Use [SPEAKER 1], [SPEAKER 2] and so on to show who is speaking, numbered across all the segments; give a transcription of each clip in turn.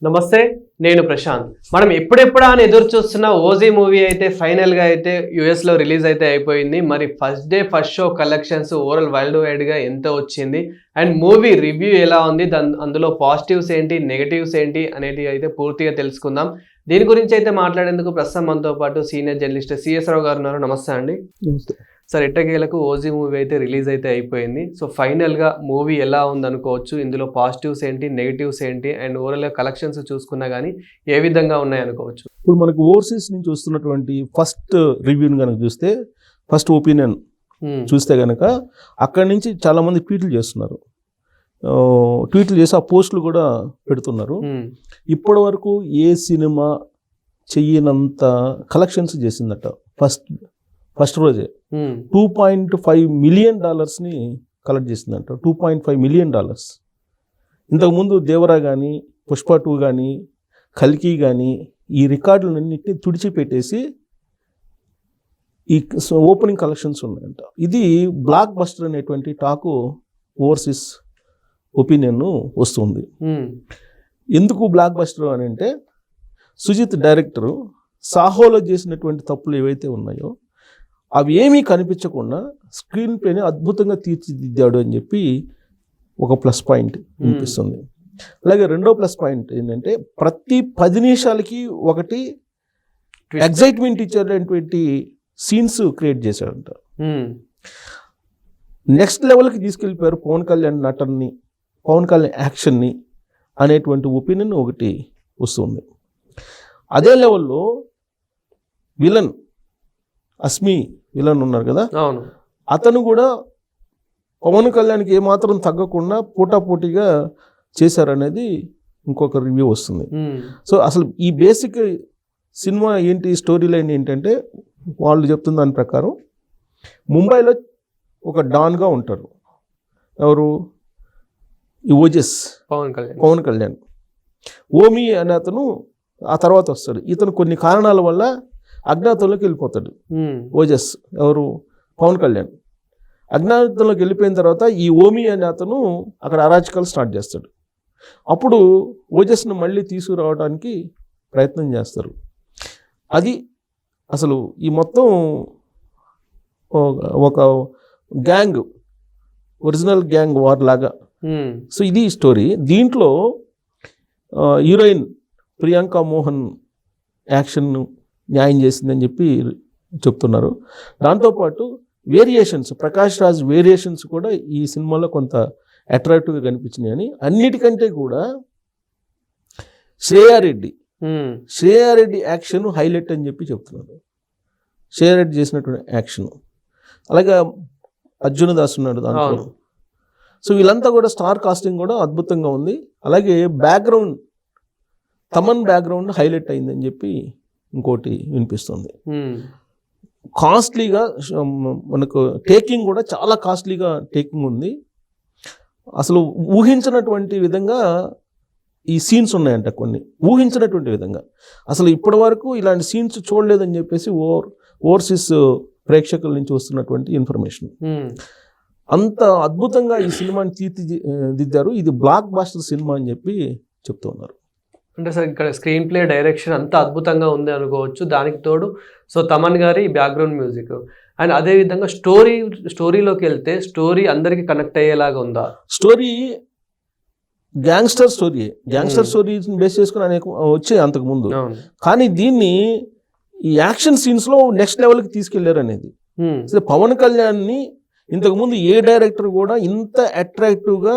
[SPEAKER 1] నమస్తే, నేను ప్రశాంత్. మనం ఎప్పుడెప్పుడా అని ఎదురు చూస్తున్న ఓజీ మూవీ అయితే ఫైనల్గా అయితే యూఎస్లో రిలీజ్ అయితే అయిపోయింది. మరి first day first show collections overall world వైడ్గా ఎంత వచ్చింది అండ్ మూవీ రివ్యూ ఎలా ఉంది, అందులో పాజిటివ్స్ ఏంటి, నెగటివ్స్ ఏంటి అనేది అయితే పూర్తిగా తెలుసుకుందాం. దీని గురించి అయితే మాట్లాడేందుకు ప్రస్తుతం మనతో పాటు సీనియర్ జర్నలిస్ట్ సిఎస్ రావు గారు ఉన్నారు. నమస్తే అండి.
[SPEAKER 2] నమస్తే
[SPEAKER 1] సార్, ఎట్టకేలకు ఓజీ మూవీ అయితే రిలీజ్ అయితే అయిపోయింది. సో ఫైనల్గా మూవీ ఎలా ఉంది అనుకోవచ్చు, ఇందులో పాజిటివ్స్ ఏంటి, నెగిటివ్స్ ఏంటి అండ్ ఓవరాల్గా కలెక్షన్స్ చూసుకున్నా కానీ ఏ విధంగా ఉన్నాయి అనుకోవచ్చు?
[SPEAKER 2] ఇప్పుడు మనకు ఓవర్సీస్ నుంచి వస్తున్నటువంటి ఫస్ట్ రివ్యూని కనుక చూస్తే, ఫస్ట్ ఒపీనియన్ చూస్తే కనుక అక్కడి నుంచి చాలామంది ట్వీట్లు చేస్తున్నారు. ట్వీట్లు చేసి ఆ పోస్టులు కూడా పెడుతున్నారు. ఇప్పటి వరకు ఏ సినిమా చెయ్యనంత కలెక్షన్స్ చేసిందట ఫస్ట్ రోజే. $2.5 మిలియన్ కలెక్ట్ చేసిందంట. $2.5 మిలియన్. ఇంతకుముందు దేవరా కానీ, పుష్ప 2 కానీ, కల్కి కానీ ఈ రికార్డులన్నింటినీ తుడిచిపెట్టేసి ఈ ఓపెనింగ్ కలెక్షన్స్ ఉన్నాయంట. ఇది బ్లాక్ బస్టర్ అనేటువంటి టాకు ఓవర్సీస్ ఒపీనియన్ వస్తుంది. ఎందుకు బ్లాక్ బస్టర్ అని అంటే, సుజిత్ డైరెక్టరు సాహోలో చేసినటువంటి తప్పులు ఏవైతే ఉన్నాయో అవి ఏమీ కనిపించకుండా స్క్రీన్ ప్లేని అద్భుతంగా తీర్చిదిద్దాడు అని చెప్పి ఒక ప్లస్ పాయింట్ అనిపిస్తుంది. అలాగే రెండో ప్లస్ పాయింట్ ఏంటంటే, ప్రతి 10 నిమిషాలకి ఒకటి ఎగ్జైట్మెంట్ ఇచ్చేటువంటి సీన్స్ క్రియేట్ చేశాడంట. నెక్స్ట్ లెవెల్కి తీసుకెళ్ళిపోయారు పవన్ కళ్యాణ్ నటనని, పవన్ కళ్యాణ్ యాక్షన్ని అనేటువంటి ఒపీనియన్ ఒకటి వస్తుంది. అదే లెవెల్లో విలన్ అస్మి విలన్ ఉన్నారు కదా, అతను కూడా పవన్ కళ్యాణ్కి ఏమాత్రం తగ్గకుండా పోటాపోటీగా చేశారనేది ఇంకొక రివ్యూ వస్తుంది. సో అసలు ఈ బేసిక్ సినిమా ఏంటి, స్టోరీ లైన్ ఏంటంటే, వాళ్ళు చెప్తున్న దాని ప్రకారం ముంబైలో ఒక డాన్గా ఉంటారు. ఎవరు? ఈ ఓజస్ పవన్ కళ్యాణ్. ఓమి అనే అతను ఆ తర్వాత వస్తాడు. ఇతను కొన్ని కారణాల వల్ల అజ్ఞాతంలోకి వెళ్ళిపోతాడు. ఓజస్ ఎవరు? పవన్ కళ్యాణ్. అజ్ఞాతంలోకి వెళ్ళిపోయిన తర్వాత ఈ ఓమి అనే అతను అక్కడ అరాచకాలు స్టార్ట్ చేస్తాడు. అప్పుడు ఓజస్ను మళ్ళీ తీసుకురావడానికి ప్రయత్నం చేస్తారు. అది అసలు ఈ మొత్తం ఒక గ్యాంగ్, ఒరిజినల్ గ్యాంగ్ వార్ లాగా. సో ఇది స్టోరీ. దీంట్లో హీరోయిన్ ప్రియాంక మోహన్ యాక్షన్ న్యాయం చేసిందని చెప్పి చెప్తున్నారు. దాంతోపాటు వేరియేషన్స్, ప్రకాష్ రాజ్ వేరియేషన్స్ కూడా ఈ సినిమాలో కొంత అట్రాక్టివ్గా కనిపించినాయని, అన్నిటికంటే కూడా శ్రేయారెడ్డి యాక్షన్ హైలైట్ అని చెప్పి చెప్తున్నారు. శ్రేయారెడ్డి చేసినటువంటి యాక్షన్. అలాగే అర్జున్ దాస్ ఉన్నాడు దాంట్లో. సో వీళ్ళంతా కూడా స్టార్ కాస్టింగ్ కూడా అద్భుతంగా ఉంది. అలాగే బ్యాక్గ్రౌండ్, తమన్ బ్యాక్గ్రౌండ్ హైలైట్ అయిందని చెప్పి ఇంకోటి వినిపిస్తుంది. కాస్ట్లీగా మనకు టేకింగ్ కూడా చాలా కాస్ట్లీగా టేకింగ్ ఉంది. అసలు ఊహించినటువంటి విధంగా ఈ సీన్స్ ఉన్నాయంట, కొన్ని ఊహించినటువంటి విధంగా. అసలు ఇప్పటి వరకు ఇలాంటి సీన్స్ చూడలేదని చెప్పేసి ఓవర్సీస్ ప్రేక్షకుల నుంచి వస్తున్నటువంటి ఇన్ఫర్మేషన్. అంత అద్భుతంగా ఈ సినిమాని తీర్చిదిద్దారు. ఇది బ్లాక్ బాస్టర్ సినిమా అని చెప్పి చెప్తూ ఉన్నారు.
[SPEAKER 1] అంటే సార్, ఇక్కడ స్క్రీన్ ప్లే, డైరెక్షన్ అంతా అద్భుతంగా ఉంది అనుకోవచ్చు. దానికి తోడు సో తమన్ గారి బ్యాక్గ్రౌండ్ మ్యూజిక్ అండ్ అదేవిధంగా స్టోరీలోకి వెళ్తే స్టోరీ అందరికీ కనెక్ట్ అయ్యేలాగా ఉందా?
[SPEAKER 2] స్టోరీ గ్యాంగ్స్టర్ స్టోరీని బేస్ చేసుకుని అనేక వచ్చాయి అంతకుముందు. కానీ దీన్ని ఈ యాక్షన్ సీన్స్లో నెక్స్ట్ లెవెల్కి తీసుకెళ్లారు అనేది. పవన్ కళ్యాణ్ని ఇంతకుముందు ఏ డైరెక్టర్ కూడా ఇంత అట్రాక్టివ్గా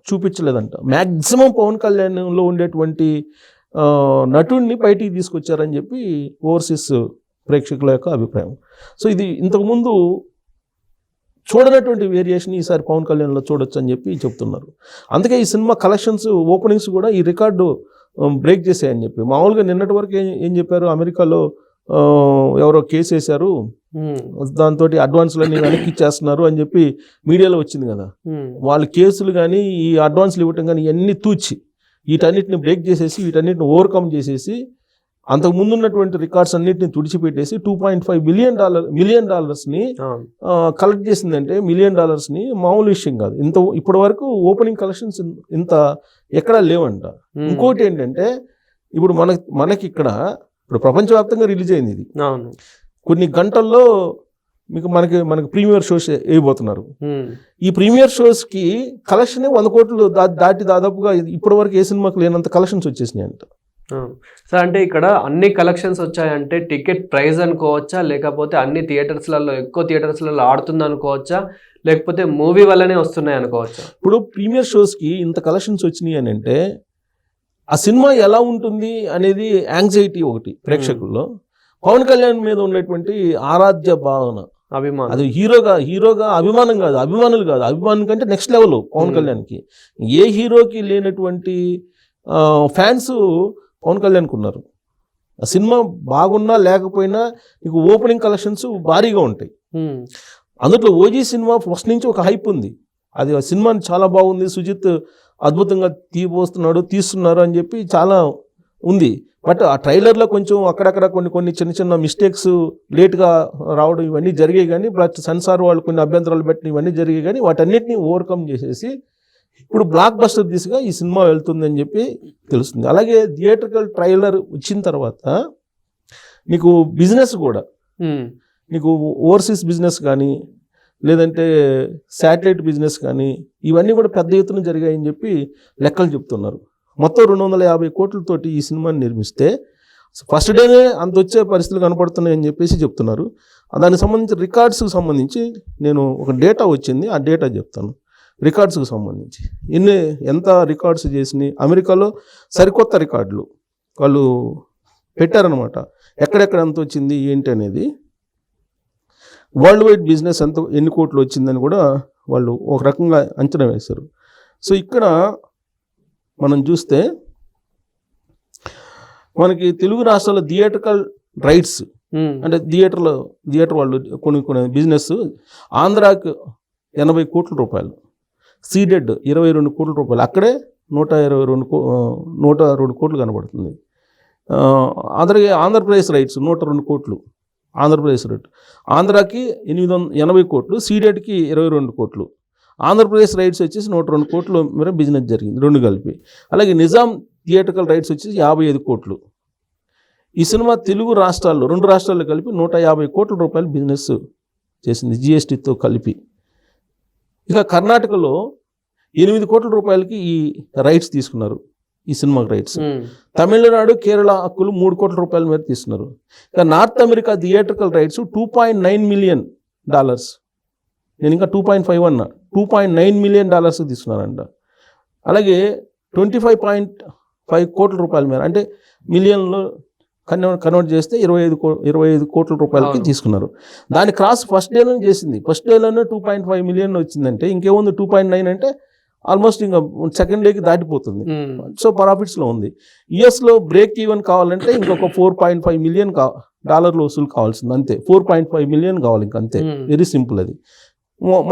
[SPEAKER 2] చూపించలేదంట. మ్యాక్సిమం పవన్ కళ్యాణ్లో ఉండేటువంటి నటుడిని బయటికి తీసుకొచ్చారని చెప్పి ఓవర్సీస్ ప్రేక్షకుల యొక్క అభిప్రాయం. సో ఇది ఇంతకుముందు చూడనటువంటి వేరియేషన్ ఈసారి పవన్ కళ్యాణ్లో చూడొచ్చు అని చెప్పి చెప్తున్నారు. అందుకే ఈ సినిమా కలెక్షన్స్, ఓపెనింగ్స్ కూడా ఈ రికార్డు బ్రేక్ చేసాయని చెప్పి. మామూలుగా నిన్నటి వరకు ఏం చెప్పారు, అమెరికాలో ఎవరో కేసు వేశారు, దాంతో అడ్వాన్స్లన్నీ వెనక్కి ఇచ్చేస్తున్నారు అని చెప్పి మీడియాలో వచ్చింది కదా. వాళ్ళు కేసులు కానీ ఈ అడ్వాన్స్లు ఇవ్వటం కానీ ఇవన్నీ తూచి వీటన్నిటిని బ్రేక్ చేసేసి, వీటన్నిటిని ఓవర్కమ్ చేసేసి అంతకు ముందు ఉన్నటువంటి రికార్డ్స్ అన్నిటిని తుడిచిపెట్టేసి $2.5 మిలియన్ డాలర్స్ని కలెక్ట్ చేసిందంటే $1 మిలియన్ మామూలు విషయం కాదు. ఇప్పటి వరకు ఓపెనింగ్ కలెక్షన్స్ ఇంత ఎక్కడా లేవంట. ఇంకోటి ఏంటంటే ఇప్పుడు మనకి ఇక్కడ ఇప్పుడు ప్రపంచవ్యాప్తంగా రిలీజ్ అయింది ఇది. కొన్ని గంటల్లో మనకి ప్రీమియర్ షోస్ వేయబోతున్నారు. ఈ ప్రీమియర్ షోస్కి కలెక్షన్ 100 కోట్లు దాటి దాదాపుగా ఇప్పటి వరకు ఏ సినిమాకి లేనంత కలెక్షన్స్ వచ్చేసినాయి అంట.
[SPEAKER 1] సార్ అంటే ఇక్కడ అన్ని కలెక్షన్స్ వచ్చాయంటే టికెట్ ప్రైస్ అనుకోవచ్చా, లేకపోతే అన్ని ఎక్కువ థియేటర్స్లలో ఆడుతుంది అనుకోవచ్చా, లేకపోతే మూవీ వల్లనే వస్తున్నాయి అనుకోవచ్చా?
[SPEAKER 2] ఇప్పుడు ప్రీమియర్ షోస్కి ఇంత కలెక్షన్స్ వచ్చినాయి అని అంటే ఆ సినిమా ఎలా ఉంటుంది అనేది యాంగ్జైటీ ఒకటి ప్రేక్షకుల్లో. పవన్ కళ్యాణ్ మీద ఉన్నటువంటి ఆరాధ్య భావన,
[SPEAKER 1] అభిమానం, అది
[SPEAKER 2] హీరోగా అభిమానం కాదు, అభిమానం కంటే నెక్స్ట్ లెవెల్ పవన్ కళ్యాణ్కి. ఏ హీరోకి లేనటువంటి ఫ్యాన్స్ పవన్ కళ్యాణ్కి ఉన్నారు. ఆ సినిమా బాగున్నా లేకపోయినా నీకు ఓపెనింగ్ కలెక్షన్స్ భారీగా ఉంటాయి. అందులో ఓజీ సినిమా ఫస్ట్ నుంచి ఒక హైప్ ఉంది. అది ఆ సినిమా చాలా బాగుంది, సుజిత్ అద్భుతంగా తీస్తున్నారు అని చెప్పి చాలా ఉంది. బట్ ఆ ట్రైలర్లో కొంచెం అక్కడక్కడ కొన్ని చిన్న మిస్టేక్స్ లేట్గా రావడం ఇవన్నీ జరిగాయి. కానీ బట్ సెన్సార్ వాళ్ళు కొన్ని అభ్యంతరాలు పెట్టిన ఇవన్నీ జరిగాయి. కానీ వాటన్నిటిని ఓవర్కమ్ చేసేసి ఇప్పుడు బ్లాక్ బస్టర్ దిశగా ఈ సినిమా వెళ్తుందని చెప్పి తెలుస్తుంది. అలాగే థియేట్రికల్ ట్రైలర్ వచ్చిన తర్వాత నీకు బిజినెస్ కూడా, నీకు ఓవర్సీస్ బిజినెస్ కానీ లేదంటే శాటిలైట్ బిజినెస్ కానీ ఇవన్నీ కూడా పెద్ద ఎత్తున జరిగాయని చెప్పి లెక్కలు చెప్తున్నారు. మొత్తం 250 కోట్లతోటి ఈ సినిమాని నిర్మిస్తే ఫస్ట్ డేనే అంత వచ్చే పరిస్థితులు కనపడుతున్నాయని చెప్పేసి చెప్తున్నారు. దానికి సంబంధించి రికార్డ్స్కి సంబంధించి నేను ఒక డేటా వచ్చింది, ఆ డేటా చెప్తాను. రికార్డ్స్కి సంబంధించి ఎంత రికార్డ్స్ చేసినాయి అమెరికాలో సరికొత్త రికార్డులు వాళ్ళు పెట్టారనమాట. ఎక్కడెక్కడ ఎంత వచ్చింది ఏంటి అనేది, వరల్డ్ వైడ్ బిజినెస్ ఎన్ని కోట్లు వచ్చిందని కూడా వాళ్ళు ఒక రకంగా అంచనా వేశారు. సో ఇక్కడ మనం చూస్తే మనకి తెలుగు రాష్ట్రాల థియేట్రికల్ రైట్స్ అంటే థియేటర్ వాళ్ళు కొన్ని బిజినెస్ ఆంధ్రాకి 80 కోట్ల రూపాయలు, సీడెడ్ 22 కోట్ల రూపాయలు, అక్కడే 102 కోట్లు కనబడుతుంది. ఆంధ్రప్రదేశ్ రైట్స్ 102 కోట్లు ఆంధ్రప్రదేశ్ రైట్, ఆంధ్రాకి 880 కోట్లు, సీడెడ్కి 22 కోట్లు, ఆంధ్రప్రదేశ్ రైట్స్ వచ్చేసి 102 కోట్లు మేర బిజినెస్ జరిగింది రెండు కలిపి. అలాగే నిజాం థియేట్రికల్ రైట్స్ వచ్చేసి 55 కోట్లు. ఈ సినిమా తెలుగు రాష్ట్రాల్లో 2 రాష్ట్రాల్లో కలిపి 150 కోట్ల రూపాయలు బిజినెస్ చేసింది జీఎస్టీతో కలిపి. ఇక కర్ణాటకలో 8 కోట్ల రూపాయలకి ఈ రైట్స్ తీసుకున్నారు, ఈ సినిమాకి రైట్స్. తమిళనాడు కేరళ హక్కులు 3 కోట్ల రూపాయల మీద తీసుకున్నారు. ఇక north America theatrical rights $2.9 million, నేను ఇంకా 2.5 అన్నా, $2.9 మిలియన్ తీసుకున్నారంట. అలాగే 25.5 కోట్ల రూపాయల మేర, అంటే మిలియన్లో కన్వర్ట్ చేస్తే 25 కోట్ల రూపాయలకి తీసుకున్నారు. దాని క్రాస్ ఫస్ట్ డేలోనే చేసింది. ఫస్ట్ డేలోనే 2.5 మిలియన్ వచ్చిందంటే ఇంకేముంది 2.9 అంటే ఆల్మోస్ట్ ఇంకా సెకండ్ డేకి దాటిపోతుంది. సో ప్రాఫిట్స్లో ఉంది. యుఎస్లో బ్రేక్ ఈవెన్ కావాలంటే ఇంకొక $4.5 మిలియన్ వసూలు కావాల్సింది, అంతే. 4.5 మిలియన్ కావాలి, ఇంకంతే. వెరీ సింపుల్ అది.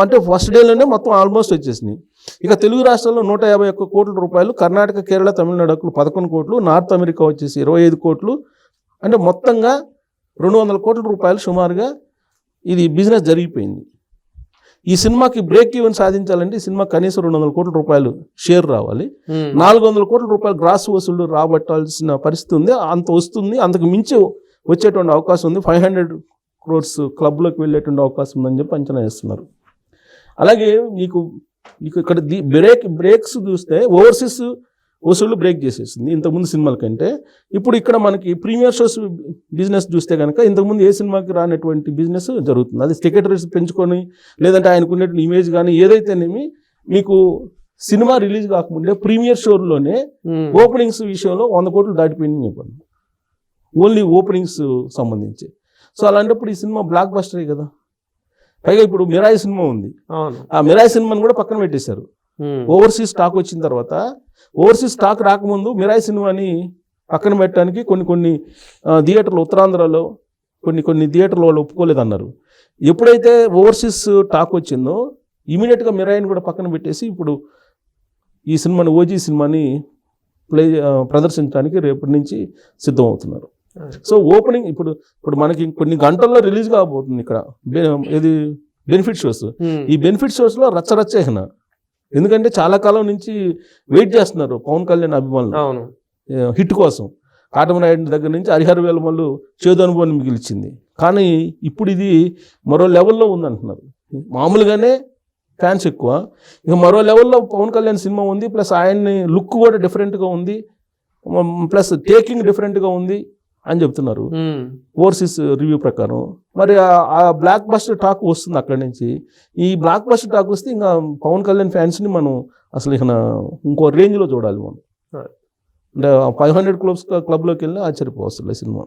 [SPEAKER 2] అంటే ఫస్ట్ డేలోనే మొత్తం ఆల్మోస్ట్ వచ్చేసినాయి. ఇక తెలుగు రాష్ట్రాల్లో 151 కోట్ల రూపాయలు, కర్ణాటక కేరళ తమిళనాడు హక్కులు 11 కోట్లు, నార్త్ అమెరికా వచ్చేసి 25 కోట్లు, అంటే మొత్తంగా 200 కోట్ల రూపాయలు సుమారుగా ఇది బిజినెస్ జరిగిపోయింది. ఈ సినిమాకి బ్రేక్ ఈవెన్ సాధించాలంటే ఈ సినిమా కనీసం 200 కోట్ల రూపాయలు షేర్ రావాలి, 400 కోట్ల రూపాయలు గ్రాస్ వసూళ్లు రాబట్టాల్సిన పరిస్థితి ఉంది. అంత వస్తుంది, అంతకు మించి వచ్చేటువంటి అవకాశం ఉంది. 500 crores క్లబ్లోకి వెళ్ళేటువంటి అవకాశం ఉందని చెప్పి అంచనా వేస్తున్నారు. అలాగే మీకు ఇక్కడ బ్రేక్స్ చూస్తే ఓవర్సీస్ వసూళ్ళు బ్రేక్ చేసేసింది ఇంతకుముందు సినిమాల కంటే. ఇప్పుడు ఇక్కడ మనకి ప్రీమియర్ షోస్ బిజినెస్ చూస్తే కనుక ఇంతకుముందు ఏ సినిమాకి రానటువంటి బిజినెస్ జరుగుతుంది. అది టికెట్ రేట్స్ పెంచుకొని లేదంటే ఆయనకున్నటువంటి ఇమేజ్ కానీ ఏదైతేనేమి మీకు సినిమా రిలీజ్ కాకముందే ప్రీమియర్ షోలోనే ఓపెనింగ్స్ విషయంలో 100 కోట్లు దాటిపోయిందని చెప్పండి, ఓన్లీ ఓపెనింగ్స్ సంబంధించి. సో అలాంటప్పుడు ఈ సినిమా బ్లాక్ బస్టరే కదా. పైగా ఇప్పుడు మిరాయి సినిమా ఉంది, ఆ మిరాయి సినిమాని కూడా పక్కన పెట్టేశారు. ఓవర్సీస్ స్టాక్ వచ్చిన తర్వాత, ఓవర్సీస్ స్టాక్ రాకముందు మిరాయి సినిమాని పక్కన పెట్టడానికి కొన్ని థియేటర్లు ఉత్తరాంధ్రలో కొన్ని థియేటర్లు వాళ్ళు ఒప్పుకోలేదన్నారు. ఎప్పుడైతే ఓవర్సీస్ టాక్ వచ్చిందో ఇమీడియట్గా మిరాయిని కూడా పక్కన పెట్టేసి ఇప్పుడు ఈ సినిమాని ఓజీ సినిమాని ప్రదర్శించడానికి రేపటి నుంచి సిద్ధమవుతున్నారు. సో ఓపెనింగ్ ఇప్పుడు మనకి కొన్ని గంటల్లో రిలీజ్ కాబోతుంది ఇక్కడ ఇది బెనిఫిట్ షోస్. ఈ బెనిఫిట్ షోస్ లో రచ్చరచ్చేహన, ఎందుకంటే చాలా కాలం నుంచి వెయిట్ చేస్తున్నారు పవన్ కళ్యాణ్ అభిమానులు హిట్ కోసం. కాటమరాయుడు దగ్గర నుంచి హరిహర వేలమల్లు చేదు అనుభవాన్ని మిగిల్చింది, కానీ ఇప్పుడు ఇది మరో లెవెల్లో ఉందంటున్నారు. మామూలుగానే ఫ్యాన్స్ ఎక్కువ, ఇక మరో లెవెల్లో పవన్ కళ్యాణ్ సినిమా ఉంది, ప్లస్ ఆయన్ని లుక్ కూడా డిఫరెంట్గా ఉంది, ప్లస్ టేకింగ్ డిఫరెంట్గా ఉంది అని చెప్తున్నారు ఓవర్సీస్ రివ్యూ ప్రకారం. మరి ఆ బ్లాక్ బస్టర్ టాక్ వస్తుంది అక్కడి నుంచి. ఈ బ్లాక్ బస్టర్ టాక్ వస్తే ఇంకా పవన్ కళ్యాణ్ ఫ్యాన్స్ని మనం అసలు ఇక ఇంకో రేంజ్లో చూడాలి మనం. అంటే 500 క్లబ్లోకి వెళ్ళినా ఆశ్చర్యపోవస్తుంది సినిమా.